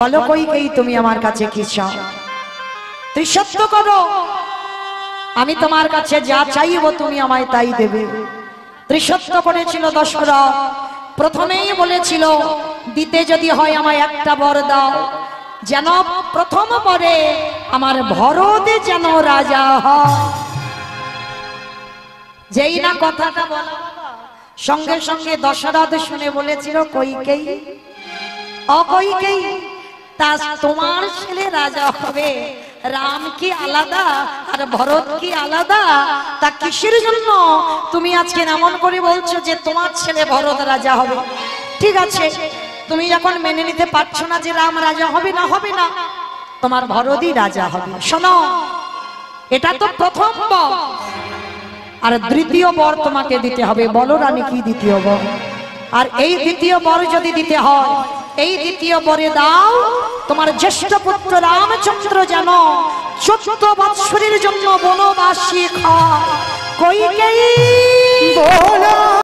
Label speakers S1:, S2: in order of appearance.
S1: বলো কইকেয়ী তুমি আমার কাছে কি চাও? তুই সত্য করো, আমি তোমার কাছে যা চাইবো তুমি আমায় তাই দেবে। ত্রিসত্য করেছিল দশরথ। প্রথমেই বলেছিল দিতে যদি হয় আমায় একটা বর দাও, যেন প্রথম বরে আমার ভরত যেন রাজা হয়। যেই না কথাটা বলা সঙ্গে সঙ্গে দশরথ শুনে বলেছিল কইকেয়ী, অকইকেয়ী, তা তোমার ছেলে রাজা হবে, রাম কি আলাদা আর ভরত কি আলাদা? তা কিসের জন্য তুমি আজকে এমন করে বলছো যে তোমার ছেলে ভরত রাজা হবে? ঠিক আছে, তুমি যখন মেনে নিতে পারছো না যে রাম রাজা হবে না, হবে না, তোমার ভরতই রাজা হবে। শোনো, এটা তো প্রথম বর, আর দ্বিতীয় বর তোমাকে দিতে হবে। বলো রানী কি দ্বিতীয় বর? আর এই দ্বিতীয় বর যদি দিতে হয়, এই দ্বিতীয় বরে দাও তোমার জ্যেষ্ঠ পুত্র রামচন্দ্র যেন 14 বৎসরের জন্য বনবাসী হয়। কইকেয়ী বলো